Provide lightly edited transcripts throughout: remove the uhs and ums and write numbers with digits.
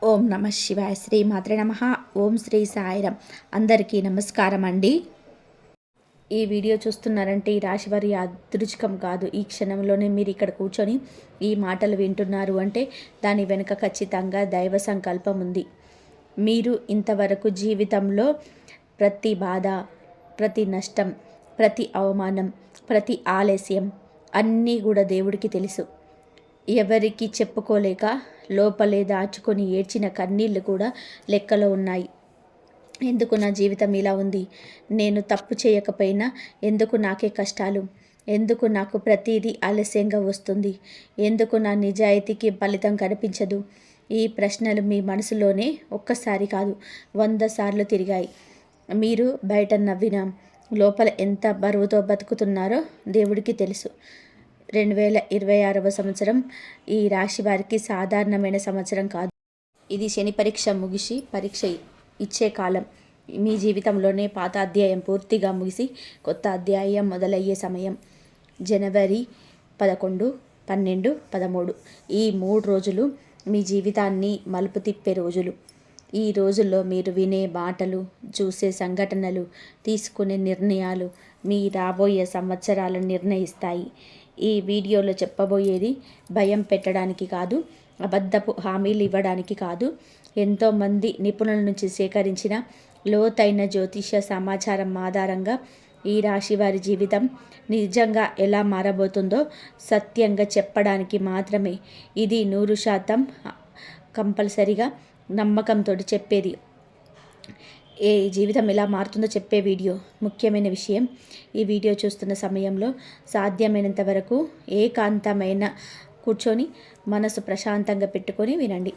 ఓం నమ శివాయ. శ్రీ మాత్రే నమ. ఓం శ్రీ సాయిరం. అందరికీ నమస్కారం అండి. ఈ వీడియో చూస్తున్నారంటే ఈ రాశి వారి అదృష్టం కాదు. ఈ క్షణంలోనే మీరు ఇక్కడ కూర్చొని ఈ మాటలు వింటున్నారు అంటే దాని వెనుక ఖచ్చితంగా దైవ సంకల్పం ఉంది. మీరు ఇంతవరకు జీవితంలో ప్రతి బాధ, ప్రతి నష్టం, ప్రతి అవమానం, ప్రతి ఆలస్యం అన్నీ కూడా దేవుడికి తెలుసు. ఎవరికి చెప్పుకోలేక లోపలే దాచుకొని ఏడ్చిన కన్నీళ్ళు కూడా లెక్కలో ఉన్నాయి. ఎందుకు నా జీవితం ఇలా ఉంది? నేను తప్పు చేయకపోయినా ఎందుకు నాకే కష్టాలు? ఎందుకు నాకు ప్రతిదీ ఆలస్యంగా వస్తుంది? ఎందుకు నా నిజాయితీకి ఫలితం కనిపించదు? ఈ ప్రశ్నలు మీ మనసులోనే ఒక్కసారి కాదు 100 సార్లు తిరిగాయి. మీరు బయట నవ్వినా లోపల ఎంత బరువుతో బతుకుతున్నారో దేవుడికి తెలుసు. 2026వ సంవత్సరం ఈ రాశి వారికి సాధారణమైన సంవత్సరం కాదు. ఇది శని పరీక్ష ముగిసి పరీక్ష ఇచ్చే కాలం. మీ జీవితంలోనే పాత అధ్యాయం పూర్తిగా ముగిసి కొత్త అధ్యాయం మొదలయ్యే సమయం. జనవరి 11, 12, 13 ఈ 3 రోజులు మీ జీవితాన్ని మలుపు తిప్పే రోజులు. ఈ రోజుల్లో మీరు వినే మాటలు, చూసే సంఘటనలు, తీసుకునే నిర్ణయాలు మీ రాబోయే సంవత్సరాలను నిర్ణయిస్తాయి. ఈ వీడియోలో చెప్పబోయేది భయం పెట్టడానికి కాదు, అబద్ధపు హామీలు ఇవ్వడానికి కాదు. ఎంతోమంది నిపుణుల నుంచి సేకరించిన లోతైన జ్యోతిష సమాచారం ఆధారంగా ఈ రాశి వారి జీవితం నిజంగా ఎలా మారబోతుందో సత్యంగా చెప్పడానికి మాత్రమే. ఇది 100% కంపల్సరిగా నమ్మకంతో చెప్పేది. ఏ జీవితం ఎలా మారుతుందో చెప్పే వీడియో. ముఖ్యమైన విషయం, ఈ వీడియో చూస్తున్న సమయంలో సాధ్యమైనంత వరకు ఏకాంతమైన కూర్చొని మనసు ప్రశాంతంగా పెట్టుకొని వినండి.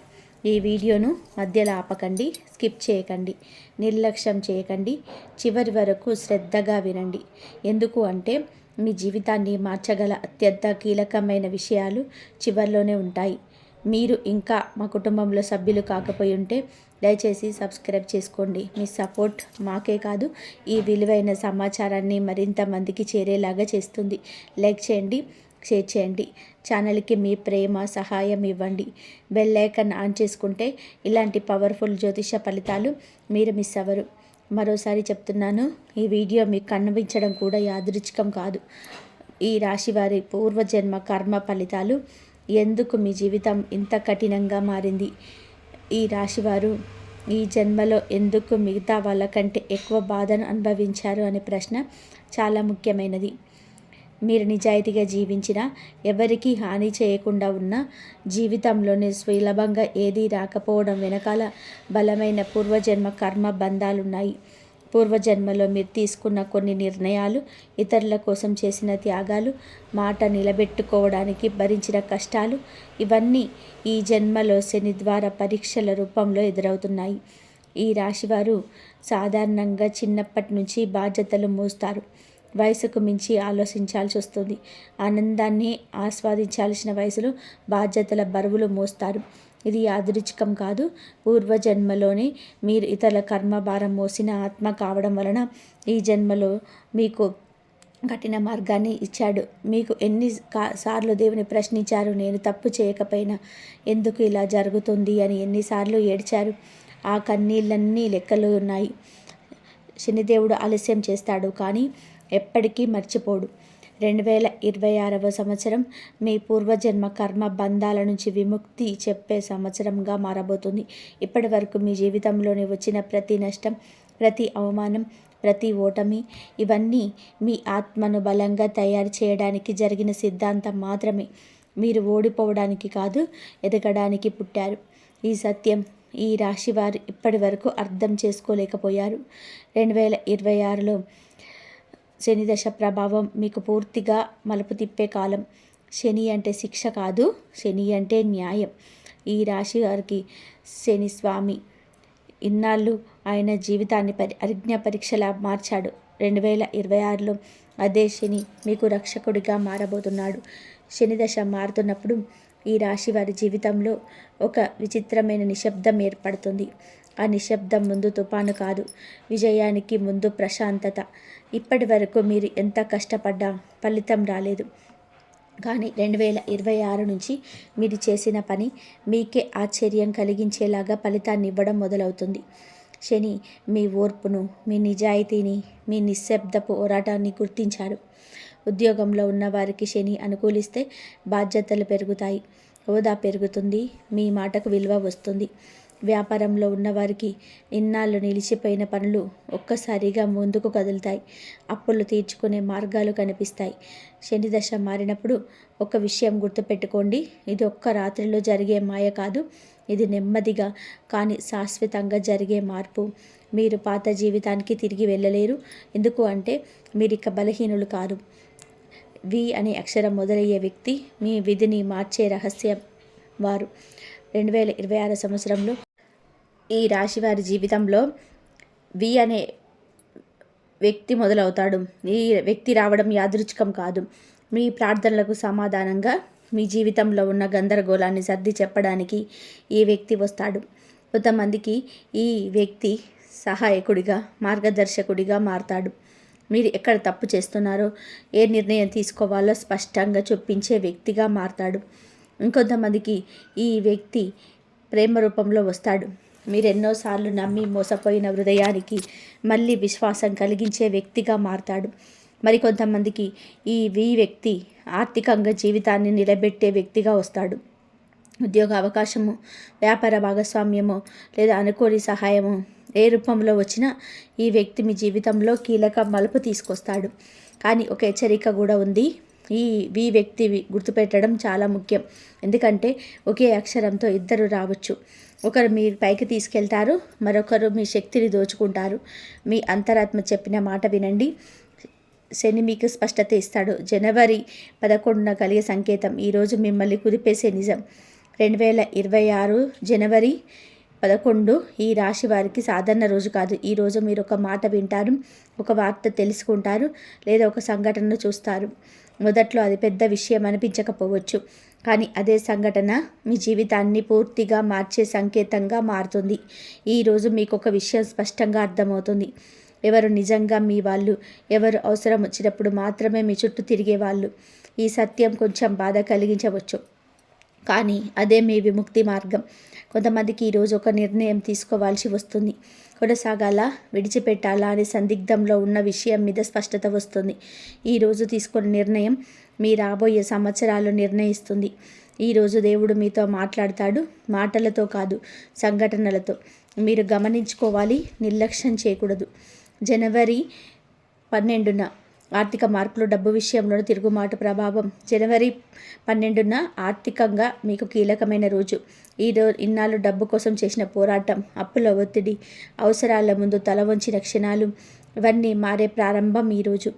ఈ వీడియోను మధ్యలో ఆపకండి, స్కిప్ చేయకండి, నిర్లక్ష్యం చేయకండి. చివరి వరకు శ్రద్ధగా వినండి. ఎందుకు అంటే మీ జీవితాన్ని మార్చగల అత్యంత కీలకమైన విషయాలు చివరిలోనే ఉంటాయి. మీరు ఇంకా మా కుటుంబంలో సభ్యులు కాకపోయి ఉంటే దయచేసి సబ్స్క్రైబ్ చేసుకోండి. మీ సపోర్ట్ మాకే కాదు, ఈ విలువైన సమాచారాన్ని మరింత మందికి చేరేలాగా చేస్తుంది. లైక్ చేయండి, షేర్ చేయండి. ఛానల్కి మీ ప్రేమ సహాయం ఇవ్వండి. బెల్ ఐకాన్ ఆన్ చేసుకుంటే ఇలాంటి పవర్ఫుల్ జ్యోతిష ఫలితాలు మీరు మిస్ అవ్వరు. మరోసారి చెప్తున్నాను, ఈ వీడియో మీకు కనిపించడం కూడా యాదృచ్ఛికం కాదు. ఈ రాశి వారి పూర్వజన్మ కర్మ ఫలితాలు. ఎందుకు మీ జీవితం ఇంత కఠినంగా మారింది? ఈ రాశివారు ఈ జన్మలో ఎందుకు మిగతా వాళ్ళకంటే ఎక్కువ బాధను అనుభవించారు అనే ప్రశ్న చాలా ముఖ్యమైనది. మీరు నిజాయితీగా జీవించినా, ఎవరికీ హాని చేయకుండా ఉన్న జీవితంలోనే సులభంగా ఏదీ రాకపోవడం వెనకాల బలమైన పూర్వజన్మ కర్మ బంధాలున్నాయి. పూర్వజన్మలో మీరు తీసుకున్న కొన్ని నిర్ణయాలు, ఇతరుల కోసం చేసిన త్యాగాలు, మాట నిలబెట్టుకోవడానికి భరించిన కష్టాలు, ఇవన్నీ ఈ జన్మలో శని ద్వారా పరీక్షల రూపంలో ఎదురవుతున్నాయి. ఈ రాశివారు సాధారణంగా చిన్నప్పటి నుంచి బాధ్యతలు మోస్తారు. వయసుకు మించి ఆలోచించాల్సి వస్తుంది. ఆనందాన్ని ఆస్వాదించాల్సిన వయసులో బాధ్యతల బరువులు మోస్తారు. ఇది యాదృచ్ఛికం కాదు. పూర్వజన్మలోనే మీరు ఇతరుల కర్మభారం మోసిన ఆత్మ కావడం వలన ఈ జన్మలో మీకు కఠిన మార్గాన్ని ఇచ్చాడు. మీకు సార్లు దేవుని ప్రశ్నించారు, నేను తప్పు చేయకపోయినా ఎందుకు ఇలా జరుగుతుంది అని ఎన్నిసార్లు ఏడ్చారు? ఆ కన్నీళ్ళన్నీ లెక్కలో ఉన్నాయి. శనిదేవుడు ఆలస్యం చేస్తాడు కానీ ఎప్పటికీ మర్చిపోడు. 2026వ సంవత్సరం మీ పూర్వజన్మ కర్మ బంధాల నుంచి విముక్తి చెప్పే సంవత్సరంగా మారబోతుంది. ఇప్పటి వరకు మీ జీవితంలోనే వచ్చిన ప్రతి నష్టం, ప్రతి అవమానం, ప్రతి ఓటమి, ఇవన్నీ మీ ఆత్మను బలంగా తయారు చేయడానికి జరిగిన సిద్ధాంతం మాత్రమే. మీరు ఓడిపోవడానికి కాదు, ఎదగడానికి పుట్టారు. ఈ సత్యం ఈ రాశి వారు ఇప్పటి వరకు అర్థం చేసుకోలేకపోయారు. 2026లో శని దశ ప్రభావం మీకు పూర్తిగా మలుపు తిప్పే కాలం. శని అంటే శిక్ష కాదు, శని అంటే న్యాయం. ఈ రాశి వారికి శని స్వామి ఇన్నాళ్ళు ఆయన జీవితాన్ని అజ్ఞ పరీక్షలా మార్చాడు. 2026లో అదే శని మీకు రక్షకుడిగా మారబోతున్నాడు. శని దశ మారుతున్నప్పుడు ఈ రాశి వారి జీవితంలో ఒక విచిత్రమైన నిశ్శబ్దం ఏర్పడుతుంది. ఆ నిశ్శబ్దం ముందు తుఫాను కాదు, విజయానికి ముందు ప్రశాంతత. ఇప్పటి వరకు మీరు ఎంత కష్టపడ్డా ఫలితం రాలేదు. కానీ 2026 నుంచి మీరు చేసిన పని మీకే ఆశ్చర్యం కలిగించేలాగా ఫలితాన్ని ఇవ్వడం మొదలవుతుంది. శని మీ ఓర్పును, మీ నిజాయితీని, మీ నిశ్శబ్ద పోరాటాన్ని గుర్తించాడు. ఉద్యోగంలో ఉన్నవారికి శని అనుకూలిస్తే బాధ్యతలు పెరుగుతాయి, హోదా పెరుగుతుంది, మీ మాటకు విలువ వస్తుంది. వ్యాపారంలో ఉన్నవారికి ఇన్నాళ్ళు నిలిచిపోయిన పనులు ఒక్కసారిగా ముందుకు కదులుతాయి. అప్పులు తీర్చుకునే మార్గాలు కనిపిస్తాయి. శని దశ మారినప్పుడు ఒక విషయం గుర్తుపెట్టుకోండి, ఇది ఒక్క రాత్రిలో జరిగే మాయ కాదు. ఇది నెమ్మదిగా కానీ శాశ్వతంగా జరిగే మార్పు. మీరు పాత జీవితానికి తిరిగి వెళ్ళలేరు. ఎందుకు అంటే మీరిక బలహీనులు కాదు. వి అనే అక్షరం మొదలయ్యే వ్యక్తి మీ విధిని మార్చే రహస్యం వారు. 2026 సంవత్సరంలో ఈ రాశి వారి జీవితంలో వి అనే వ్యక్తి మొదలవుతాడు. ఈ వ్యక్తి రావడం యాదృచ్ఛికం కాదు. మీ ప్రార్థనలకు సమాధానంగా మీ జీవితంలో ఉన్న గందరగోళాన్ని సర్ది చెప్పడానికి ఈ వ్యక్తి వస్తాడు. కొంతమందికి ఈ వ్యక్తి సహాయకుడిగా, మార్గదర్శకుడిగా మారతాడు. మీరు ఎక్కడ తప్పు చేస్తున్నారో, ఏ నిర్ణయం తీసుకోవాలో స్పష్టంగా చొప్పించే వ్యక్తిగా మారతాడు. ఇంకొంతమందికి ఈ వ్యక్తి ప్రేమ రూపంలో వస్తాడు. మీరు ఎన్నోసార్లు నమ్మి మోసపోయిన హృదయానికి మళ్ళీ విశ్వాసం కలిగించే వ్యక్తిగా మారతాడు. మరికొంతమందికి ఈ వ్యక్తి ఆర్థికంగా జీవితాన్ని నిలబెట్టే వ్యక్తిగా వస్తాడు. ఉద్యోగ అవకాశము, వ్యాపార భాగస్వామ్యము లేదా అనుకోని సహాయము ఏ రూపంలో వచ్చినా ఈ వ్యక్తి మీ జీవితంలో కీలక మలుపు తీసుకొస్తాడు. కానీ ఒక హెచ్చరిక కూడా ఉంది. ఈ వ్యక్తి గుర్తుపెట్టడం చాలా ముఖ్యం. ఎందుకంటే ఒకే అక్షరంతో ఇద్దరు రావచ్చు. ఒకరు మీ పైకి తీసుకెళ్తారు, మరొకరు మీ శక్తిని దోచుకుంటారు. మీ అంతరాత్మ చెప్పిన మాట వినండి. శని మీకు స్పష్టత ఇస్తాడు. జనవరి 11న కలిగే సంకేతం ఈరోజు మిమ్మల్ని కుదిపేసే నిజం. 2026 జనవరి 11 ఈ రాశి వారికి సాధారణ రోజు కాదు. ఈరోజు మీరు ఒక మాట వింటారు, ఒక వార్త తెలుసుకుంటారు, లేదా ఒక సంఘటనను చూస్తారు. మొదట్లో అది పెద్ద విషయం అనిపించకపోవచ్చు, కానీ అదే సంఘటన మీ జీవితాన్ని పూర్తిగా మార్చే సంకేతంగా మారుతుంది. ఈరోజు మీకు ఒక విషయం స్పష్టంగా అర్థమవుతుంది. ఎవరు నిజంగా మీ వాళ్ళు, ఎవరు అవసరం వచ్చినప్పుడు మాత్రమే మీ చుట్టూ తిరిగే వాళ్ళు. ఈ సత్యం కొంచెం బాధ కలిగించవచ్చు, కానీ అదే మీ విముక్తి మార్గం. కొంతమందికి ఈరోజు ఒక నిర్ణయం తీసుకోవాల్సి వస్తుంది. కొనసాగాలా, విడిచిపెట్టాలా అనే సందిగ్ధంలో ఉన్న విషయం మీద స్పష్టత వస్తుంది. ఈరోజు తీసుకున్న నిర్ణయం మీ రాబోయే సంవత్సరాలు నిర్ణయిస్తుంది. ఈరోజు దేవుడు మీతో మాట్లాడతాడు, మాటలతో కాదు, సంఘటనలతో. మీరు గమనించుకోవాలి, నిర్లక్ష్యం చేయకూడదు. జనవరి 12న ఆర్థిక మార్పులు, డబ్బు విషయంలో తిరుగుమాటు ప్రభావం. జనవరి 12న ఆర్థికంగా మీకు కీలకమైన రోజు. ఇన్నాళ్ళు డబ్బు కోసం చేసిన పోరాటం, అప్పుల ఒత్తిడి, అవసరాల ముందు తల వంచిన క్షణాలు ఇవన్నీ మారే ప్రారంభం ఈరోజు.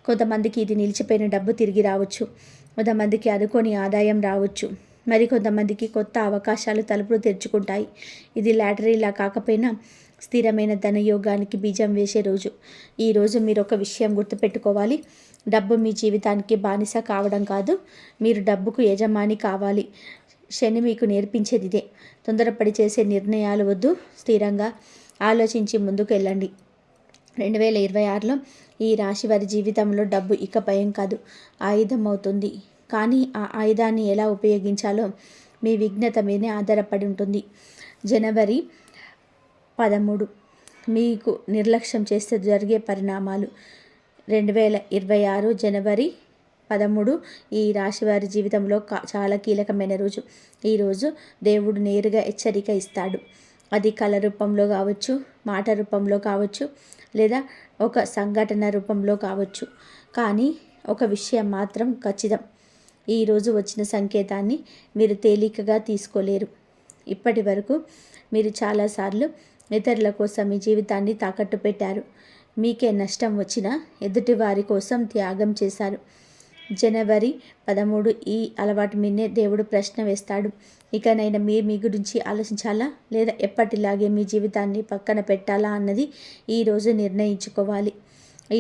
కొంతమందికి ఇది నిలిచిపోయిన డబ్బు తిరిగి రావచ్చు. కొంతమందికి అనుకోని ఆదాయం రావచ్చు. మరి కొంతమందికి కొత్త అవకాశాలు తలుపులు తెరుచుకుంటాయి. ఇది లాటరీలా కాకపోయినా స్థిరమైన ధనయోగానికి బీజం వేసే రోజు. ఈరోజు మీరు ఒక విషయం గుర్తుపెట్టుకోవాలి. డబ్బు మీ జీవితానికి బానిస కావడం కాదు, మీరు డబ్బుకు యజమాని కావాలి. శని మీకు నేర్పించేది ఇదే. తొందరపడి చేసే నిర్ణయాలు వద్దు, స్థిరంగా ఆలోచించి ముందుకు వెళ్ళండి. 2026లో ఈ రాశి వారి జీవితంలో డబ్బు ఇక భయం కాదు, ఆయుధం అవుతుంది. కానీ ఆ ఆయుధాన్ని ఎలా ఉపయోగించాలో మీ విఘ్నత మీదే ఆధారపడి ఉంటుంది. జనవరి 13 మీకు నిర్లక్ష్యం చేస్తే జరిగే పరిణామాలు. 2026 జనవరి 13 ఈ రాశి వారి జీవితంలో చాలా కీలకమైన రోజు. ఈరోజు దేవుడు నేరుగా హెచ్చరిక ఇస్తాడు. అది కళ రూపంలో కావచ్చు, మాట రూపంలో కావచ్చు, లేదా ఒక సంఘటన రూపంలో కావచ్చు. కానీ ఒక విషయం మాత్రం ఖచ్చితం, ఈరోజు వచ్చిన సంకేతాన్ని మీరు తేలికగా తీసుకోలేరు. ఇప్పటి వరకు మీరు చాలాసార్లు ఇతరుల కోసం మీ జీవితాన్ని తాకట్టు పెట్టారు. మీకే నష్టం వచ్చినా ఎదుటి వారి కోసం త్యాగం చేశారు. జనవరి 13 ఈ అలవాటు మీదే దేవుడు ప్రశ్న వేస్తాడు. ఇకనైనా మీ గురించి ఆలోచించాలా, లేదా ఎప్పటిలాగే మీ జీవితాన్ని పక్కన పెట్టాలా అన్నది ఈరోజు నిర్ణయించుకోవాలి.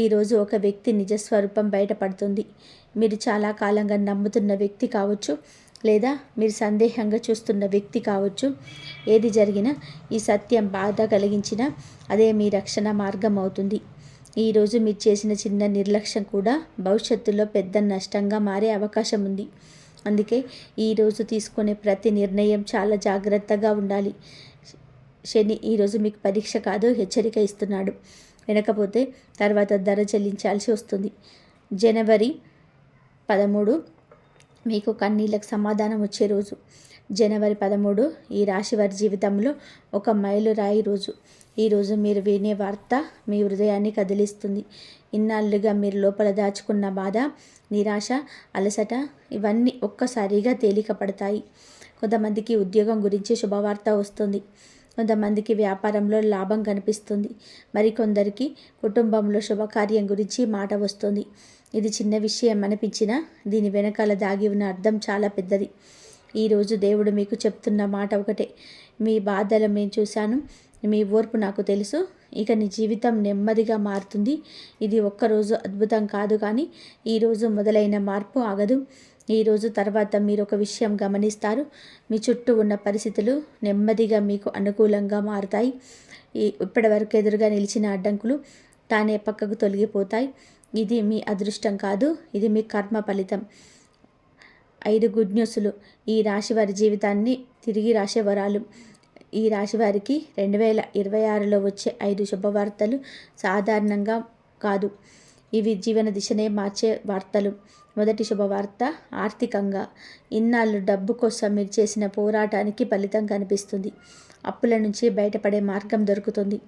ఈరోజు ఒక వ్యక్తి నిజస్వరూపం బయటపడుతుంది. మీరు చాలా కాలంగా నమ్ముతున్న వ్యక్తి కావచ్చు, లేదా మీరు సందేహంగా చూస్తున్న వ్యక్తి కావచ్చు. ఏది జరిగినా ఈ సత్యం బాధ కలిగించినా అదే మీ రక్షణ మార్గం అవుతుంది. ఈరోజు మీరు చేసిన చిన్న నిర్లక్ష్యం కూడా భవిష్యత్తులో పెద్ద నష్టంగా మారే అవకాశం ఉంది. అందుకే ఈరోజు తీసుకునే ప్రతి నిర్ణయం చాలా జాగ్రత్తగా ఉండాలి. శని ఈరోజు మీకు పరీక్ష కాదు, హెచ్చరిక ఇస్తున్నాడు. వినకపోతే తర్వాత ధర చెల్లించాల్సి వస్తుంది. జనవరి 13 మీకు కన్నీళ్ళకు సమాధానం వచ్చే రోజు. జనవరి 13 ఈ రాశి వారి జీవితంలో ఒక మైలురాయి రోజు. ఈరోజు మీరు వినే వార్త మీ హృదయాన్ని కదిలిస్తుంది. ఇన్నాళ్ళుగా మీరు లోపల దాచుకున్న బాధ, నిరాశ, అలసట ఇవన్నీ ఒక్కసారిగా తేలిక పడతాయి. కొంతమందికి ఉద్యోగం గురించి శుభవార్త వస్తుంది. కొంతమందికి వ్యాపారంలో లాభం కనిపిస్తుంది. మరికొందరికి కుటుంబంలో శుభకార్యం గురించి మాట వస్తుంది. ఇది చిన్న విషయం అనిపించినా దీని వెనకాల దాగి ఉన్న అర్థం చాలా పెద్దది. ఈరోజు దేవుడు మీకు చెప్తున్న మాట ఒకటే: మీ బాధలు నేను చూశాను, మీ ఓర్పు నాకు తెలుసు. ఇక నీ జీవితం నెమ్మదిగా మారుతుంది. ఇది ఒక్కరోజు అద్భుతం కాదు, కానీ ఈరోజు మొదలైన మార్పు ఆగదు. ఈరోజు తర్వాత మీరు ఒక విషయం గమనిస్తారు: మీ చుట్టూ ఉన్న పరిస్థితులు నెమ్మదిగా మీకు అనుకూలంగా మారుతాయి. ఇప్పటివరకు ఎదురుగా నిలిచిన అడ్డంకులు తానే పక్కకు తొలగిపోతాయి. ఇది మీ అదృష్టం కాదు, ఇది మీ కర్మ ఫలితం. 5 గుడ్ న్యూస్లు ఈ రాశి వారి జీవితాన్ని తిరిగి రాసే వరాలు. ఈ రాశి వారికి 2026లో వచ్చే 5 శుభవార్తలు సాధారణంగా కాదు. ఇవి జీవన దిశనే మార్చే వార్తలు. మొదటి శుభవార్త: ఆర్థికంగా ఇన్నాళ్ళు డబ్బు కోసం మీరు చేసిన పోరాటానికి ఫలితం కనిపిస్తుంది. అప్పుల నుంచి బయటపడే మార్గం దొరుకుతుంది.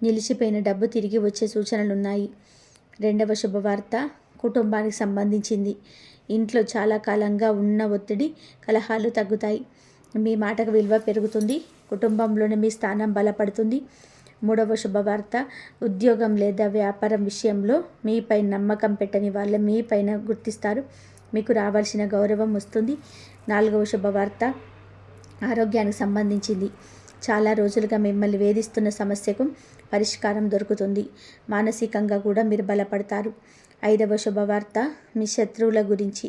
నిలిచిపోయిన డబ్బు తిరిగి వచ్చే సూచనలున్నాయి. రెండవ శుభవార్త కుటుంబానికి సంబంధించింది. ఇంట్లో చాలా కాలంగా ఉన్న ఒత్తిడి, కలహాలు తగ్గుతాయి. మీ మాటకు విలువ పెరుగుతుంది. కుటుంబంలోని మీ స్థానం బలపడుతుంది. మూడవ శుభవార్త ఉద్యోగం లేదా వ్యాపారం విషయంలో మీపై నమ్మకం పెట్టని వాళ్ళు మీ పైన గుర్తిస్తారు. మీకు రావాల్సిన గౌరవం వస్తుంది. నాలుగవ శుభవార్త ఆరోగ్యానికి సంబంధించింది. చాలా రోజులుగా మిమ్మల్ని వేధిస్తున్న సమస్యకు పరిష్కారం దొరుకుతుంది. మానసికంగా కూడా మీరు బలపడతారు. ఐదవ శుభవార్త మీ శత్రువుల గురించి.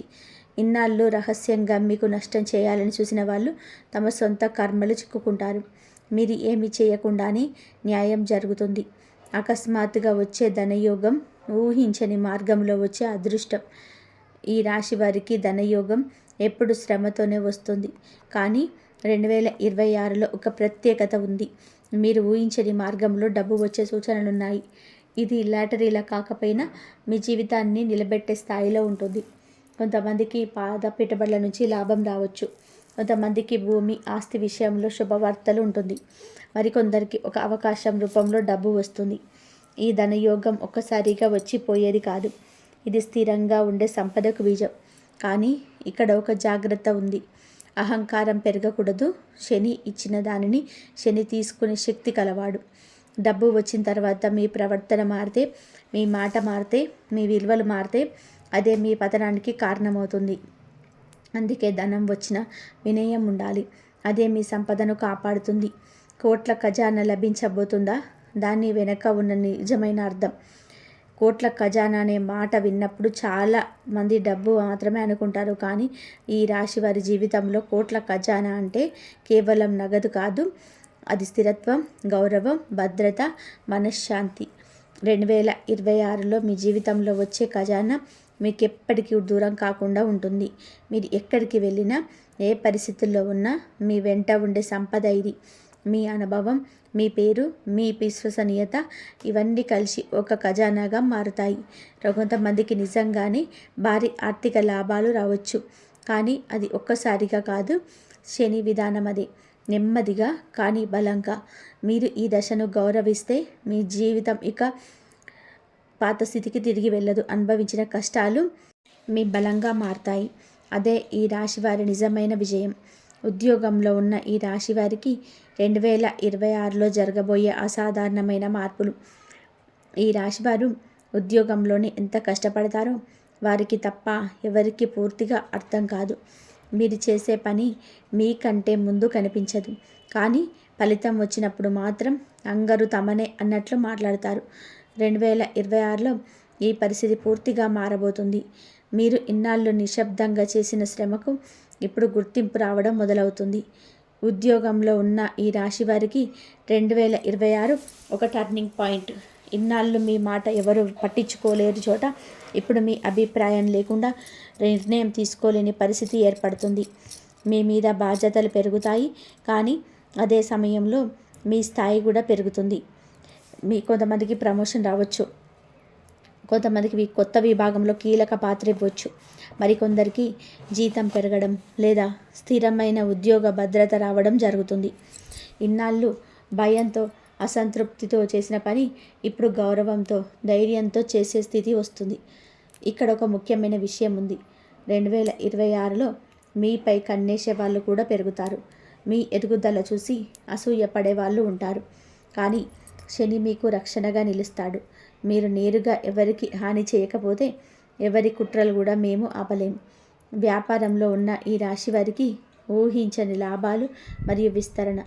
ఇన్నాళ్ళు రహస్యంగా మీకు నష్టం చేయాలని చూసిన వాళ్ళు తమ సొంత కర్మలు చిక్కుకుంటారు. మీరు ఏమి చేయకుండానే న్యాయం జరుగుతుంది. అకస్మాత్తుగా వచ్చే ధనయోగం, ఊహించని మార్గంలో వచ్చే అదృష్టం. ఈ రాశి వారికి ధనయోగం ఎప్పుడు శ్రమతోనే వస్తుంది, కానీ 2026లో ఒక ప్రత్యేకత ఉంది. మీరు ఊహించని మార్గంలో డబ్బు వచ్చే సూచనలున్నాయి. ఇది లాటరీలా కాకపోయినా మీ జీవితాన్ని నిలబెట్టే స్థాయిలో ఉంటుంది. కొంతమందికి పాద పెట్టుబడుల నుంచి లాభం రావచ్చు. కొంతమందికి భూమి, ఆస్తి విషయంలో శుభవార్తలు ఉంటుంది. మరికొందరికి ఒక అవకాశం రూపంలో డబ్బు వస్తుంది. ఈ ధనయోగం ఒక్కసారిగా వచ్చిపోయేది కాదు. ఇది స్థిరంగా ఉండే సంపదకు బీజం. కానీ ఇక్కడ ఒక జాగ్రత్త ఉంది. అహంకారం పెరగకూడదు. శని ఇచ్చిన దానిని శని తీసుకునే శక్తి కలవాడు. డబ్బు వచ్చిన తర్వాత మీ ప్రవర్తన మారితే, మీ మాట మారితే, మీ విలువలు మారితే అదే మీ పతనానికి కారణమవుతుంది. అందుకే ధనం వచ్చిన వినయం ఉండాలి. అదే మీ సంపదను కాపాడుతుంది. కోట్ల ఖజానా లభించబోతుందా? దాని వెనక ఉన్న నిజమైన అర్థం. కోట్ల ఖజానా అనే మాట విన్నప్పుడు చాలా మంది డబ్బు మాత్రమే అనుకుంటారు. కానీ ఈ రాశి వారి జీవితంలో కోట్ల ఖజానా అంటే కేవలం నగదు కాదు. అది స్థిరత్వం, గౌరవం, భద్రత, మనశ్శాంతి. 2026లో మీ జీవితంలో వచ్చే ఖజానా మీకు ఎప్పటికీ దూరం కాకుండా ఉంటుంది. మీరు ఎక్కడికి వెళ్ళినా, ఏ పరిస్థితుల్లో ఉన్నా మీ వెంట ఉండే సంపద ఇది. మీ అనుభవం, మీ పేరు, మీ విశ్వసనీయత ఇవన్నీ కలిసి ఒక ఖజానాగా మారుతాయి. కొంతమందికి నిజంగానే భారీ ఆర్థిక లాభాలు రావచ్చు. కానీ అది ఒక్కసారిగా కాదు. శని విధానం అదే. నెమ్మదిగా కానీ బలంగా. మీరు ఈ దశను గౌరవిస్తే మీ జీవితం ఇక పాత స్థితికి తిరిగి వెళ్ళదు. అనుభవించిన కష్టాలు మీ బలంగా మారతాయి. అదే ఈ రాశి వారి నిజమైన విజయం. ఉద్యోగంలో ఉన్న ఈ రాశి వారికి 2026లో జరగబోయే అసాధారణమైన మార్పులు. ఈ రాశివారు ఉద్యోగంలోనే ఎంత కష్టపడతారో వారికి తప్ప ఎవరికి పూర్తిగా అర్థం కాదు. మీరు చేసే పని మీకంటే ముందు కనిపించదు, కానీ ఫలితం వచ్చినప్పుడు మాత్రం అందరూ తమనే అన్నట్లు మాట్లాడతారు. 2026లో ఈ పరిస్థితి పూర్తిగా మారబోతుంది. మీరు ఇన్నాళ్ళు నిశ్శబ్దంగా చేసిన శ్రమకు ఇప్పుడు గుర్తింపు రావడం మొదలవుతుంది. ఉద్యోగంలో ఉన్న ఈ రాశి వారికి 2026 ఒక టర్నింగ్ పాయింట్. ఇన్నాళ్ళు మీ మాట ఎవరు పట్టించుకోలేని చోట ఇప్పుడు మీ అభిప్రాయం లేకుండా నిర్ణయం తీసుకోలేని పరిస్థితి ఏర్పడుతుంది. మీ మీద బాధ్యతలు పెరుగుతాయి, కానీ అదే సమయంలో మీ స్థాయి కూడా పెరుగుతుంది. కొంతమందికి ప్రమోషన్ రావచ్చు, కొంతమందికి కొత్త విభాగంలో కీలక పాత్ర ఇవ్వచ్చు, మరికొందరికి జీతం పెరగడం లేదా స్థిరమైన ఉద్యోగ భద్రత రావడం జరుగుతుంది. ఇన్నాళ్ళు భయంతో అసంతృప్తితో చేసిన పని ఇప్పుడు గౌరవంతో ధైర్యంతో చేసే స్థితి వస్తుంది. ఇక్కడ ఒక ముఖ్యమైన విషయం ఉంది. 2026లో మీపై కన్నేసే వాళ్ళు కూడా పెరుగుతారు. మీ ఎదుగుదల చూసి అసూయపడే వాళ్ళు ఉంటారు. కానీ శని మీకు రక్షణగా నిలుస్తాడు. మీరు నేరుగా ఎవరికి హాని చేయకపోతే ఎవరి కుట్రలు కూడా మేము ఆపలేము. వ్యాపారంలో ఉన్న ఈ రాశి వారికి ఊహించని లాభాలు మరియు విస్తరణ.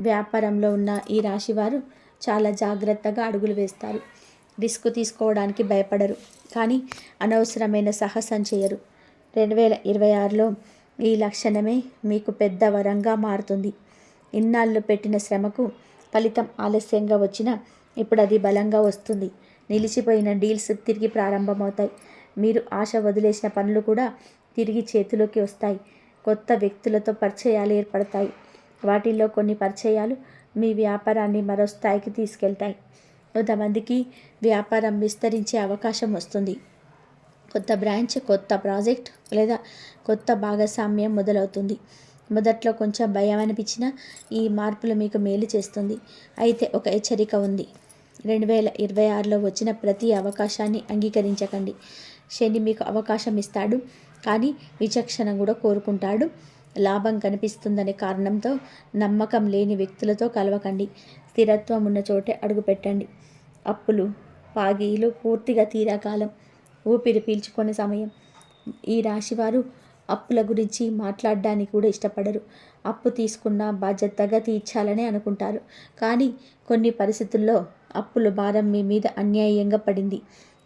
వ్యాపారంలో ఉన్న ఈ రాశివారు చాలా జాగ్రత్తగా అడుగులు వేస్తారు. రిస్క్ తీసుకోవడానికి భయపడరు, కానీ అనవసరమైన సాహసం చేయరు. 2026లో ఈ లక్షణమే మీకు పెద్ద వరంగా మారుతుంది. ఇన్నాళ్ళు పెట్టిన శ్రమకు ఫలితం ఆలస్యంగా వచ్చినా ఇప్పుడు అది బలంగా వస్తుంది. నిలిచిపోయిన డీల్స్ తిరిగి ప్రారంభమవుతాయి. మీరు ఆశ వదిలేసిన పనులు కూడా తిరిగి చేతిలోకి వస్తాయి. కొత్త వ్యక్తులతో పరిచయాలు ఏర్పడతాయి. వాటిల్లో కొన్ని పరిచయాలు మీ వ్యాపారాన్ని మరో స్థాయికి తీసుకెళ్తాయి. కొంతమందికి వ్యాపారం విస్తరించే అవకాశం వస్తుంది. కొత్త బ్రాంచ్, కొత్త ప్రాజెక్ట్ లేదా కొత్త భాగస్వామ్యం మొదలవుతుంది. మొదట్లో కొంచెం భయం అనిపించినా ఈ మార్పులు మీకు మేలు చేస్తుంది. అయితే ఒక హెచ్చరిక ఉంది. 2026లో వచ్చిన ప్రతి అవకాశాన్ని అంగీకరించకండి. శని మీకు అవకాశం ఇస్తాడు, కానీ విచక్షణ కూడా కోరుకుంటాడు. లాభం కనిపిస్తుందనే కారణంతో నమ్మకం లేని వ్యక్తులతో కలవకండి. స్థిరత్వం ఉన్న చోటే అడుగుపెట్టండి. అప్పులు, పాగీలు పూర్తిగా తీరాకాలం, ఊపిరి పీల్చుకునే సమయం. ఈ రాశివారు అప్పుల గురించి మాట్లాడడానికి కూడా ఇష్టపడరు. అప్పు తీసుకున్న బాధ్యతగా తీర్చాలని అనుకుంటారు, కానీ కొన్ని పరిస్థితుల్లో అప్పుల భారం మీ మీద అన్యాయంగా పడింది.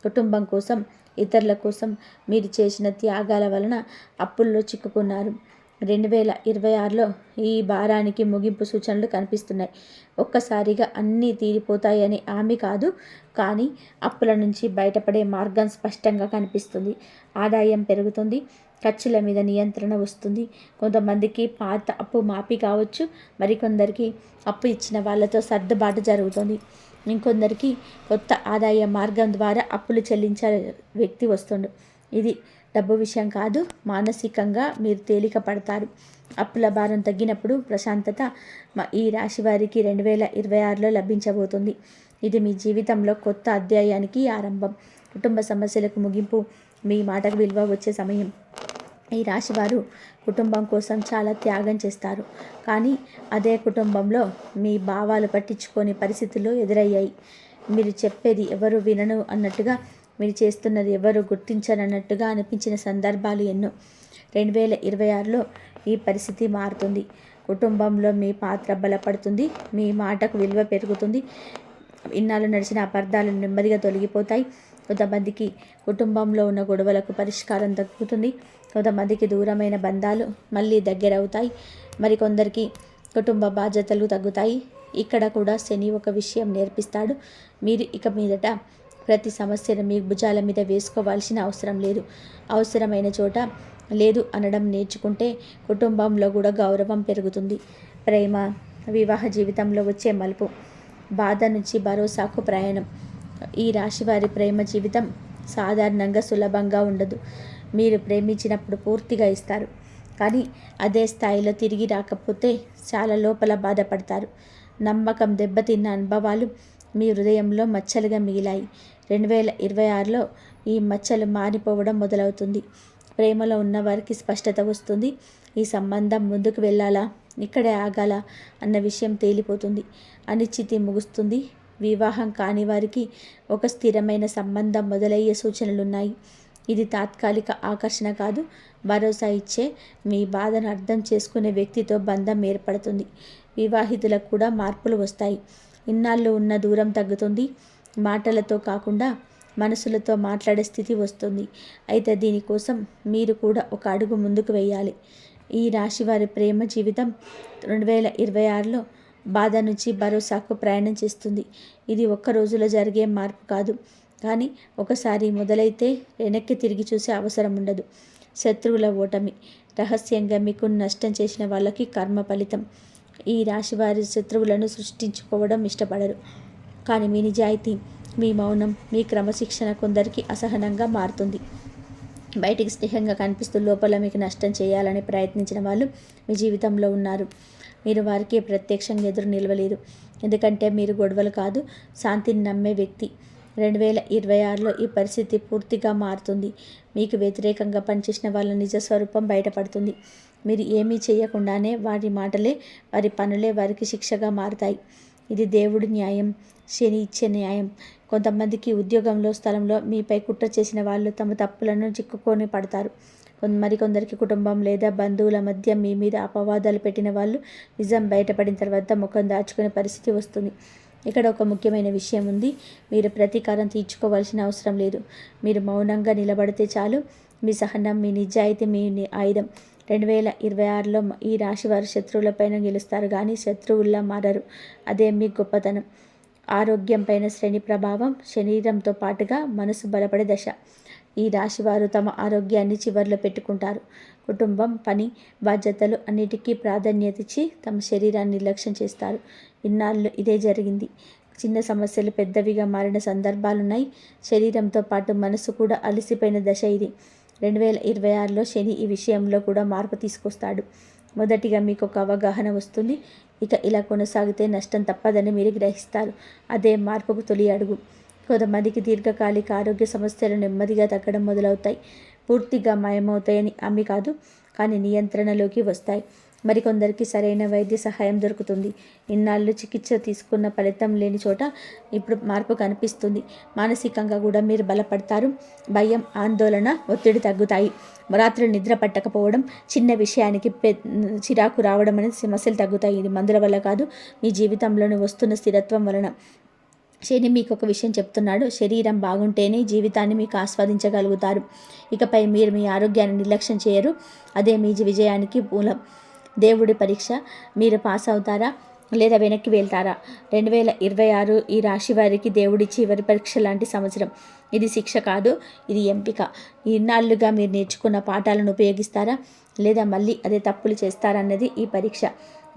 కుటుంబం కోసం, ఇతరుల కోసం మీరు చేసిన త్యాగాల వలన అప్పుల్లో చిక్కుకున్నారు. 2026లో ఈ భారానికి ముగింపు సూచనలు కనిపిస్తున్నాయి. ఒక్కసారిగా అన్నీ తీరిపోతాయని హామీ కాదు, కానీ అప్పుల నుంచి బయటపడే మార్గం స్పష్టంగా కనిపిస్తుంది. ఆదాయం పెరుగుతుంది, ఖర్చుల మీద నియంత్రణ వస్తుంది. కొంతమందికి పాత అప్పు మాఫీ కావచ్చు, మరికొందరికి అప్పు ఇచ్చిన వాళ్ళతో సర్దుబాటు జరుగుతుంది. ఇంకొందరికి కొత్త ఆదాయ మార్గం ద్వారా అప్పులు చెల్లించే వ్యక్తి వస్తుండు. ఇది డబ్బు విషయం కాదు, మానసికంగా మీరు తేలిక పడతారు. అప్పుల భారం తగ్గినప్పుడు ప్రశాంతత ఈ రాశి వారికి 2026లో లభించబోతుంది. ఇది మీ జీవితంలో కొత్త అధ్యాయానికి ఆరంభం. కుటుంబ సమస్యలకు ముగింపు. మీ మాటకు విలువ వచ్చే సమయం. ఈ రాశివారు కుటుంబం కోసం చాలా త్యాగం చేస్తారు, కానీ అదే కుటుంబంలో మీ భావాలు పట్టించుకోని పరిస్థితులు ఎదురయ్యాయి. మీరు చెప్పేది ఎవరు వినను అన్నట్టుగా, మీరు చేస్తున్నది ఎవరు గుర్తించనన్నట్టుగా అనిపించిన సందర్భాలు ఎన్నో. 2026లో ఈ పరిస్థితి మారుతుంది. కుటుంబంలో మీ పాత్ర బలపడుతుంది, మీ మాటకు విలువ పెరుగుతుంది. ఇన్నాళ్ళు నడిచిన అపార్థాలు నెమ్మదిగా తొలగిపోతాయి. కొంతమందికి కుటుంబంలో ఉన్న గొడవలకు పరిష్కారం దక్కుతుంది. కొంతమందికి దూరమైన బంధాలు మళ్ళీ దగ్గరవుతాయి. మరికొందరికి కుటుంబ బాధ్యతలు తగ్గుతాయి. ఇక్కడ కూడా శని ఒక విషయం నేర్పిస్తాడు. మీరు ఇక మీదట ప్రతి సమస్యను మీ భుజాల మీద వేసుకోవాల్సిన అవసరం లేదు. అవసరమైన చోట లేదు అనడం నేర్చుకుంటే కుటుంబంలో కూడా గౌరవం పెరుగుతుంది. ప్రేమ, వివాహ జీవితంలో వచ్చే మలుపు. బాధ నుంచి భరోసాకు ప్రయాణం. ఈ రాశివారి ప్రేమ జీవితం సాధారణంగా సులభంగా ఉండదు. మీరు ప్రేమించినప్పుడు పూర్తిగా ఇస్తారు, కానీ అదే స్థాయిలో తిరిగి రాకపోతే చాలా లోపల బాధపడతారు. నమ్మకం దెబ్బతిన్న అనుభవాలు మీ హృదయంలో మచ్చలుగా మిగిలాయి. 2026లో ఈ మచ్చలు మారిపోవడం మొదలవుతుంది. ప్రేమలో ఉన్నవారికి స్పష్టత వస్తుంది. ఈ సంబంధం ముందుకు వెళ్ళాలా, ఇక్కడే ఆగాలా అన్న విషయం తేలిపోతుంది. అనిశ్చితి ముగుస్తుంది. వివాహం కాని వారికి ఒక స్థిరమైన సంబంధం మొదలయ్యే సూచనలున్నాయి. ఇది తాత్కాలిక ఆకర్షణ కాదు, భరోసా ఇచ్చే, మీ బాధను అర్థం చేసుకునే వ్యక్తితో బంధం ఏర్పడుతుంది. వివాహితులకు కూడా మార్పులు వస్తాయి. ఇన్నాళ్ళు ఉన్న దూరం తగ్గుతుంది. మాటలతో కాకుండా మనసులతో మాట్లాడే స్థితి వస్తుంది. అయితే దీనికోసం మీరు కూడా ఒక అడుగు ముందుకు వేయాలి. ఈ రాశివారి ప్రేమ జీవితం 2026లో బాధ నుంచి భరోసాకు ప్రయాణం చేస్తుంది. ఇది ఒక్క రోజులో జరిగే మార్పు కాదు, కానీ ఒకసారి మొదలైతే వెనక్కి తిరిగి చూసే అవసరం ఉండదు. శత్రువుల ఓటమి. రహస్యంగా మీకు నష్టం చేసిన వాళ్ళకి కర్మ ఫలితం. ఈ రాశి వారి శత్రువులను సృష్టించుకోవడం ఇష్టపడరు, కానీ మీ నిజాయితీ, మీ మౌనం, మీ క్రమశిక్షణ కొందరికి అసహనంగా మారుతుంది. బయటికి స్నేహంగా కనిపిస్తూ లోపల మీకు నష్టం చేయాలని ప్రయత్నించిన వాళ్ళు మీ జీవితంలో ఉన్నారు. మీరు వారికి ప్రత్యక్షంగా ఎదురు నిలవలేదు, ఎందుకంటే మీరు గొడవలు కాదు, శాంతిని నమ్మే వ్యక్తి. 2026లో ఈ పరిస్థితి పూర్తిగా మారుతుంది. మీకు వ్యతిరేకంగా పనిచేసిన వాళ్ళ నిజ స్వరూపం బయటపడుతుంది. మీరు ఏమీ చేయకుండానే వారి మాటలే, వారి పనులే వారికి శిక్షగా మారుతాయి. ఇది దేవుడి న్యాయం, శని ఇచ్చే న్యాయం. కొంతమందికి ఉద్యోగంలో, స్థలంలో మీపై కుట్ర చేసిన వాళ్ళు తమ తప్పులను చిక్కుకొని పడతారు. మరికొందరికి కుటుంబం లేదా బంధువుల మధ్య మీ మీద అపవాదాలు పెట్టిన వాళ్ళు నిజం బయటపడిన తర్వాత ముఖం దాచుకునే పరిస్థితి వస్తుంది. ఇక్కడ ఒక ముఖ్యమైన విషయం ఉంది. మీరు ప్రతీకారం తీర్చుకోవాల్సిన అవసరం లేదు. మీరు మౌనంగా నిలబడితే చాలు. మీ సహనం, మీ నిజాయితీ మీ ఆయుధం. 2026లో ఈ రాశి వారు శత్రువులపైన గెలుస్తారు, కానీ శత్రువుల్లా మారరు. అదే మీ గొప్పతనం. ఆరోగ్యం పైన శని ప్రభావం. శరీరంతో పాటుగా మనసు బలపడే దశ. ఈ రాశివారు తమ ఆరోగ్యాన్ని చివర్లో పెట్టుకుంటారు. కుటుంబం, పని, బాధ్యతలు అన్నిటికీ ప్రాధాన్యత ఇచ్చి తమ శరీరాన్ని నిర్లక్ష్యం చేస్తారు. ఇన్నాళ్ళు ఇదే జరిగింది. చిన్న సమస్యలు పెద్దవిగా మారిన సందర్భాలున్నాయి. శరీరంతో పాటు మనసు కూడా అలసిపోయిన దశ ఇది. 2026లో శని ఈ విషయంలో కూడా మార్పు తీసుకొస్తాడు. మొదటిగా మీకు ఒక అవగాహన వస్తుంది. ఇక ఇలా కొనసాగితే నష్టం తప్పదని మీరు గ్రహిస్తారు. అదే మార్పుకు తొలి అడుగు. కొంతమందికి దీర్ఘకాలిక ఆరోగ్య సమస్యలు నెమ్మదిగా తగ్గడం మొదలవుతాయి. పూర్తిగా మాయమవుతాయని హామీ కాదు, కానీ నియంత్రణలోకి వస్తాయి. మరికొందరికి సరైన వైద్య సహాయం దొరుకుతుంది. ఇన్నాళ్ళు చికిత్స తీసుకున్న ఫలితం లేని చోట ఇప్పుడు మార్పు కనిపిస్తుంది. మానసికంగా కూడా మీరు బలపడతారు. భయం, ఆందోళన, ఒత్తిడి తగ్గుతాయి. రాత్రి నిద్ర పట్టకపోవడం, చిన్న విషయానికి చిరాకు రావడం అనేది సమస్యలు తగ్గుతాయి. ఇది మందుల వల్ల కాదు, మీ జీవితంలోని వస్తున్న స్థిరత్వం వలన. శని మీకు ఒక విషయం చెప్తున్నాడు. శరీరం బాగుంటేనే జీవితాన్ని మీకు ఆస్వాదించగలుగుతారు. ఇకపై మీరు మీ ఆరోగ్యాన్ని నిర్లక్ష్యం చేయరు. అదే మీ విజయానికి మూలం. దేవుడి పరీక్ష. మీరు పాస్ అవుతారా లేదా వెనక్కి వెళ్తారా? 2026 ఈ రాశి వారికి దేవుడి చివరి పరీక్ష లాంటి సంవత్సరం. ఇది శిక్ష కాదు, ఇది ఎంపిక. ఇన్నాళ్ళుగా మీరు నేర్చుకున్న పాఠాలను ఉపయోగిస్తారా లేదా మళ్ళీ అదే తప్పులు చేస్తారన్నది ఈ పరీక్ష.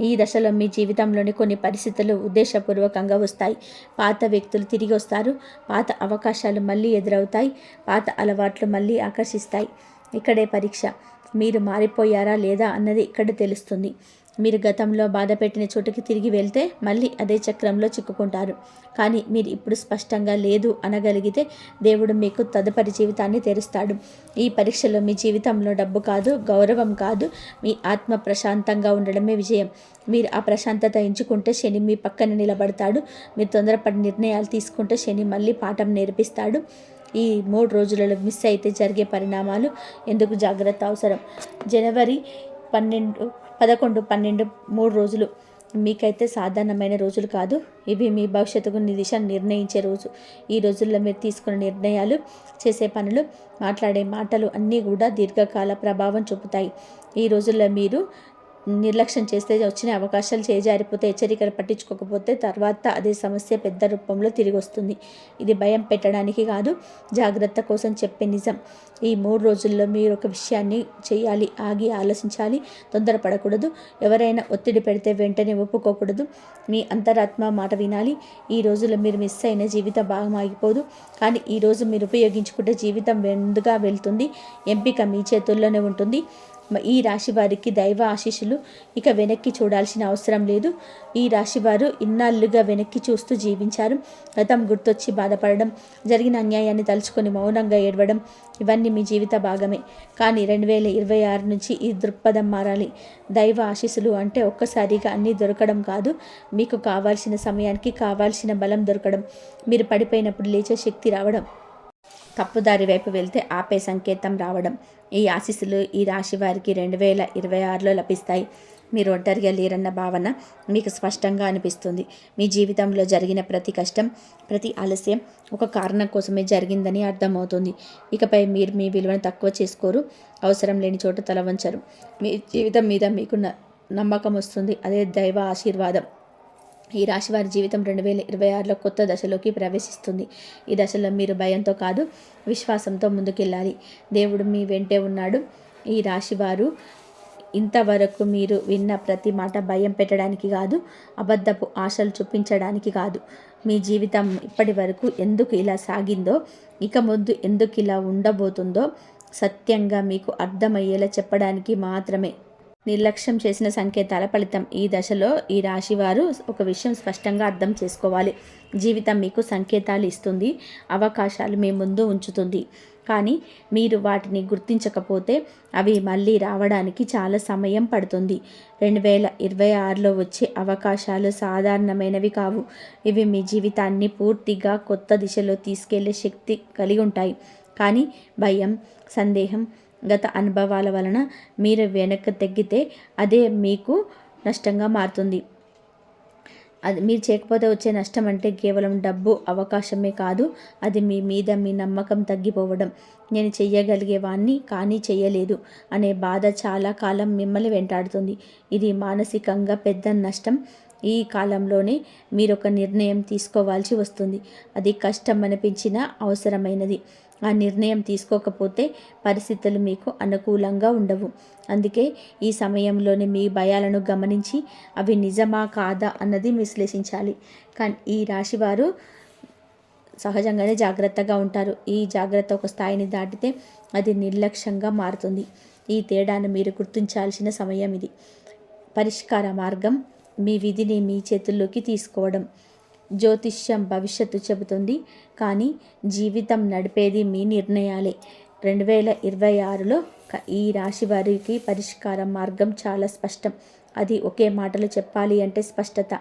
ఈ దశలో మీ జీవితంలోని కొన్ని పరిస్థితులు ఉద్దేశపూర్వకంగా వస్తాయి. పాత వ్యక్తులు తిరిగి వస్తారు. పాత అవకాశాలు మళ్ళీ ఎదురవుతాయి. పాత అలవాట్లు మళ్ళీ ఆకర్షిస్తాయి. ఇక్కడే పరీక్ష. మీరు మారిపోయారా లేదా అన్నది ఇక్కడ తెలుస్తుంది. మీరు గతంలో బాధ పెట్టిన చోటుకి తిరిగి వెళ్తే మళ్ళీ అదే చక్రంలో చిక్కుకుంటారు. కానీ మీరు ఇప్పుడు స్పష్టంగా లేదు అనగలిగితే దేవుడు మీకు తదుపరి జీవితాన్ని తెరుస్తాడు. ఈ పరీక్షలో మీ జీవితంలో డబ్బు కాదు, గౌరవం కాదు, మీ ఆత్మ ప్రశాంతంగా ఉండడమే విజయం. మీరు ఆ ప్రశాంతత ఎంచుకుంటే శని మీ పక్కన నిలబడతాడు. మీరు తొందరపడి నిర్ణయాలు తీసుకుంటే శని మళ్ళీ పాఠం నేర్పిస్తాడు. ఈ 3 రోజులలో మిస్ అయితే జరిగే పరిణామాలు ఎందుకు జాగ్రత్త అవసరం. జనవరి 11, 12 3 రోజులు మీకైతే సాధారణమైన రోజులు కాదు. ఇవి మీ భవిష్యత్తుకు దిశను నిర్ణయించే రోజు. ఈ రోజుల్లో మీరు తీసుకున్న నిర్ణయాలు, చేసే పనులు, మాట్లాడే మాటలు అన్నీ కూడా దీర్ఘకాల ప్రభావం చూపుతాయి. ఈ రోజుల్లో మీరు నిర్లక్ష్యం చేస్తే వచ్చిన అవకాశాలు చేజారిపోతే, హెచ్చరికలు పట్టించుకోకపోతే తర్వాత అదే సమస్య పెద్ద రూపంలో తిరిగి వస్తుంది. ఇది భయం పెట్టడానికి కాదు, జాగ్రత్త కోసం చెప్పే నిజం. ఈ 3 రోజుల్లో మీరు ఒక విషయాన్ని చేయాలి. ఆగి ఆలోచించాలి. తొందరపడకూడదు. ఎవరైనా ఒత్తిడి పెడితే వెంటనే ఒప్పుకోకూడదు. మీ అంతరాత్మ మాట వినాలి. ఈ రోజుల్లో మీరు మిస్ అయిన జీవితం భాగం ఆగిపోదు, కానీ ఈరోజు మీరు ఉపయోగించుకుంటే జీవితం ముందుగా వెళ్తుంది. ఎంపిక మీ చేతుల్లోనే ఉంటుంది. ఈ రాశి వారికి దైవ ఆశీస్సులు. ఇక వెనక్కి చూడాల్సిన అవసరం లేదు. ఈ రాశివారు ఇన్నాళ్ళుగా వెనక్కి చూస్తూ జీవించారు. గతం గుర్తొచ్చి బాధపడడం, జరిగిన అన్యాయాన్ని తలుచుకొని మౌనంగా ఏడవడం, ఇవన్నీ మీ జీవిత భాగమే. కానీ 2026 నుంచి ఈ దృక్పథం మారాలి. దైవ ఆశీస్సులు అంటే ఒక్కసారిగా అన్నీ దొరకడం కాదు, మీకు కావాల్సిన సమయానికి కావాల్సిన బలం దొరకడం, మీరు పడిపోయినప్పుడు లేచే శక్తి రావడం, తప్పుదారి వైపు వెళ్తే ఆపే సంకేతం రావడం. ఈ ఆశీస్సులు ఈ రాశి వారికి 2026లో లభిస్తాయి. మీరు ఒంటరిగా లేరన్న భావన మీకు స్పష్టంగా అనిపిస్తుంది. మీ జీవితంలో జరిగిన ప్రతి కష్టం, ప్రతి ఆలస్యం ఒక కారణం కోసమే జరిగిందని అర్థమవుతుంది. ఇకపై మీరు మీ విలువను తక్కువ చేసుకోరు. అవసరం లేని చోట తల వంచరు. మీ జీవితం మీద మీకు నమ్మకం వస్తుంది. అదే దైవ ఆశీర్వాదం. ఈ రాశి వారి జీవితం 2026లో కొత్త దశలోకి ప్రవేశిస్తుంది. ఈ దశలో మీరు భయంతో కాదు, విశ్వాసంతో ముందుకెళ్ళాలి. దేవుడు మీ వెంటే ఉన్నాడు. ఈ రాశివారు ఇంతవరకు మీరు విన్న ప్రతి మాట భయం పెట్టడానికి కాదు, అబద్ధపు ఆశలు చూపించడానికి కాదు. మీ జీవితం ఇప్పటి వరకు ఎందుకు ఇలా సాగిందో, ఇక ముందు ఎందుకు ఇలా ఉండబోతుందో సత్యంగా మీకు అర్థమయ్యేలా చెప్పడానికి మాత్రమే. నిర్లక్ష్యం చేసిన సంకేతాల ఫలితం. ఈ దశలో ఈ రాశివారు ఒక విషయం స్పష్టంగా అర్థం చేసుకోవాలి. జీవితం మీకు సంకేతాలు ఇస్తుంది, అవకాశాలు మీ ముందు ఉంచుతుంది. కానీ మీరు వాటిని గుర్తించకపోతే అవి మళ్ళీ రావడానికి చాలా సమయం పడుతుంది. 2026లో వచ్చే అవకాశాలు సాధారణమైనవి కావు. ఇవి మీ జీవితాన్ని పూర్తిగా కొత్త దిశలో తీసుకెళ్లే శక్తి కలిగి ఉంటాయి. కానీ భయం, సందేహం, గత అనుభవాల వలన మీరు వెనక్కి తగ్గితే అదే మీకు నష్టంగా మారుతుంది. అది మీరు చేయకపోతే వచ్చే నష్టం అంటే కేవలం డబ్బు, అవకాశమే కాదు. అది మీ మీద మీ నమ్మకం తగ్గిపోవడం. నేను చెయ్యగలిగేవాణ్ణి కానీ చెయ్యలేదు అనే బాధ చాలా కాలం మిమ్మల్ని వెంటాడుతుంది. ఇది మానసికంగా పెద్ద నష్టం. ఈ కాలంలోనే మీరు ఒక నిర్ణయం తీసుకోవాల్సి వస్తుంది. అది కష్టం అనిపించినా అవసరమైనది. ఆ నిర్ణయం తీసుకోకపోతే పరిస్థితులు మీకు అనుకూలంగా ఉండవు. అందుకే ఈ సమయంలోనే మీ భయాలను గమనించి అవి నిజమా కాదా అన్నది విశ్లేషించాలి. కానీ ఈ రాశివారు సహజంగానే జాగ్రత్తగా ఉంటారు. ఈ జాగ్రత్త ఒక స్థాయిని దాటితే అది నిర్లక్ష్యంగా మారుతుంది. ఈ తేడాను మీరు గుర్తించాల్సిన సమయం ఇది. పరిష్కార మార్గం మీ విధిని మీ చేతుల్లోకి తీసుకోవడం. జ్యోతిష్యం భవిష్యత్తు చెబుతుంది, కానీ జీవితం నడిపేది మీ నిర్ణయాలే. 2026లో ఈ రాశి వారికి పరిష్కార మార్గం చాలా స్పష్టం. అది ఒకే మాటలు చెప్పాలి అంటే స్పష్టత.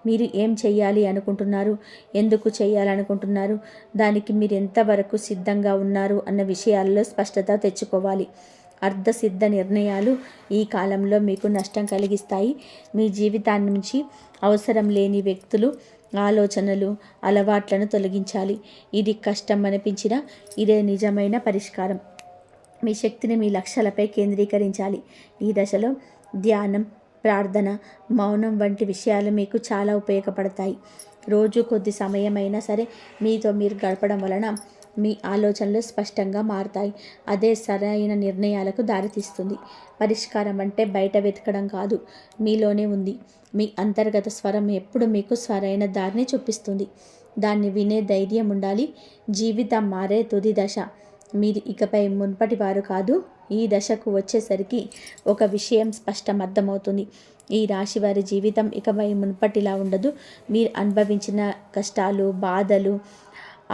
మీరు ఏం చేయాలి అనుకుంటున్నారు, ఎందుకు చేయాలనుకుంటున్నారు, దానికి మీరు ఎంతవరకు సిద్ధంగా ఉన్నారు అన్న విషయాల్లో స్పష్టత తెచ్చుకోవాలి. అర్ధసిద్ధ నిర్ణయాలు ఈ కాలంలో మీకు నష్టం కలిగిస్తాయి. మీ జీవితాన్ని నుంచి అవసరం లేని వ్యక్తులు, ఆలోచనలు, అలవాట్లను తొలగించాలి. ఇది కష్టం అనిపించినా ఇదే నిజమైన పరిష్కారం. మీ శక్తిని మీ లక్ష్యాలపై కేంద్రీకరించాలి. ఈ దశలో ధ్యానం, ప్రార్థన, మౌనం వంటి విషయాలు మీకు చాలా ఉపయోగపడతాయి. రోజు కొద్ది సమయమైనా సరే మీతో మీరు గడపడం వలన మీ ఆలోచనలు స్పష్టంగా మారుతాయి. అదే సరైన నిర్ణయాలకు దారితీస్తుంది. పరిష్కారం అంటే బయట వెతకడం కాదు, మీలోనే ఉంది. మీ అంతర్గత స్వరం ఎప్పుడు మీకు సరైన దారిని చూపిస్తుంది. దాన్ని వినే ధైర్యం ఉండాలి. జీవితం మారే తుది దశ. మీరు ఇకపై మున్పటి వారు కాదు. ఈ దశకు వచ్చేసరికి ఒక విషయం స్పష్టం అర్థమవుతుంది. ఈ రాశి వారి జీవితం ఇకపై మున్పటిలా ఉండదు. మీరు అనుభవించిన కష్టాలు, బాధలు,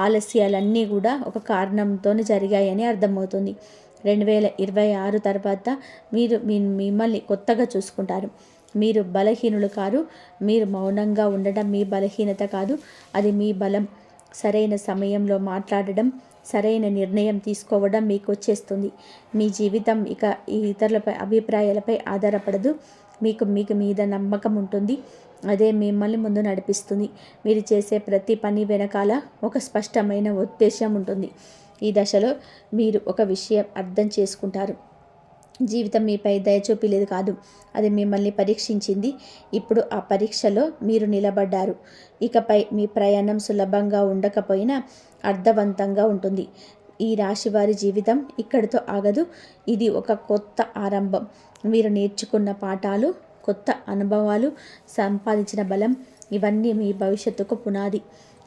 ఆలస్యాలన్నీ కూడా ఒక కారణంతో జరిగాయని అర్థమవుతుంది. 2026 తర్వాత మీరు మిమ్మల్ని కొత్తగా చూసుకుంటారు. మీరు బలహీనులు కారు. మీరు మౌనంగా ఉండడం మీ బలహీనత కాదు, అది మీ బలం. సరైన సమయంలో మాట్లాడడం, సరైన నిర్ణయం తీసుకోవడం మీకు వచ్చేస్తుంది. మీ జీవితం ఇక ఈ ఇతరులపై అభిప్రాయాలపై ఆధారపడదు. మీకు మీద నమ్మకం ఉంటుంది. అదే మిమ్మల్ని ముందు నడిపిస్తుంది. మీరు చేసే ప్రతి పని వెనకాల ఒక స్పష్టమైన ఉద్దేశం ఉంటుంది. ఈ దశలో మీరు ఒక విషయం అర్థం చేసుకుంటారు. జీవితం మీపై దయ చూపిలేదు కాదు, అది మిమ్మల్ని పరీక్షించింది. ఇప్పుడు ఆ పరీక్షలో మీరు నిలబడ్డారు. ఇకపై మీ ప్రయాణం సులభంగా ఉండకపోయినా అర్థవంతంగా ఉంటుంది. ఈ రాశి వారి జీవితం ఇక్కడితో ఆగదు. ఇది ఒక కొత్త ఆరంభం. మీరు నేర్చుకున్న పాఠాలు, కొత్త అనుభవాలు, సంపాదించిన బలం, ఇవన్నీ మీ భవిష్యత్తుకు పునాది.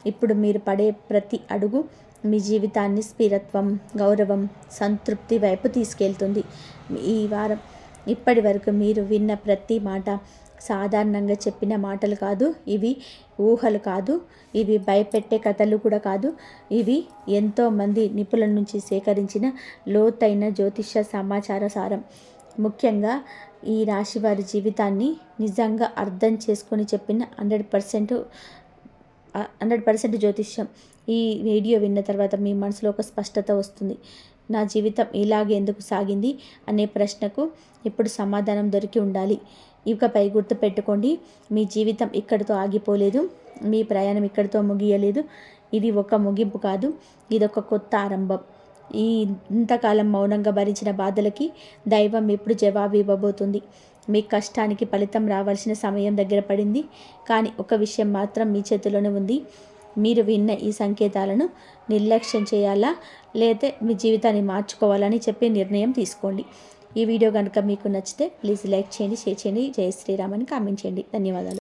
ఇప్పుడు మీరు పడే ప్రతి అడుగు మీ జీవితాన్ని స్థిరత్వం, గౌరవం, సంతృప్తి వైపు తీసుకెళ్తుంది. ఈ వారం ఇప్పటి వరకు మీరు విన్న ప్రతి మాట సాధారణంగా చెప్పిన మాటలు కాదు. ఇవి ఊహలు కాదు. ఇవి భయపెట్టే కథలు కూడా కాదు. ఇవి ఎంతోమంది నిపుణుల నుంచి సేకరించిన లోతైన జ్యోతిష సమాచార సారం. ముఖ్యంగా ఈ రాశి వారి జీవితాన్ని నిజంగా అర్థం చేసుకొని చెప్పిన 100% జ్యోతిష్యం. ఈ వీడియో విన్న తర్వాత మీ మనసులో ఒక స్పష్టత వస్తుంది. నా జీవితం ఇలాగే ఎందుకు సాగింది అనే ప్రశ్నకు ఇప్పుడు సమాధానం దొరికి ఉండాలి. ఇకపై గుర్తుపెట్టుకోండి, మీ జీవితం ఇక్కడితో ఆగిపోలేదు. మీ ప్రయాణం ఇక్కడితో ముగియలేదు. ఇది ఒక ముగింపు కాదు, ఇదొక కొత్త ఆరంభం. ఈ ఇంతకాలం మౌనంగా భరించిన బాధలకి దైవం ఇప్పుడు జవాబు ఇవ్వబోతుంది. మీ కష్టానికి ఫలితం రావాల్సిన సమయం దగ్గర పడింది. కానీ ఒక విషయం మాత్రం మీ చేతిలోనే ఉంది. మీరు విన్న ఈ సంకేతాలను నిర్లక్ష్యం చేయాలా, లేతే మీ జీవితాన్ని మార్చుకోవాలని చెప్పి నిర్ణయం తీసుకోండి. ఈ వీడియో కనుక మీకు నచ్చితే ప్లీజ్ లైక్ చేయండి, షేర్ చేయండి. జై శ్రీరామ్ అని కామెంట్ చేయండి. ధన్యవాదాలు.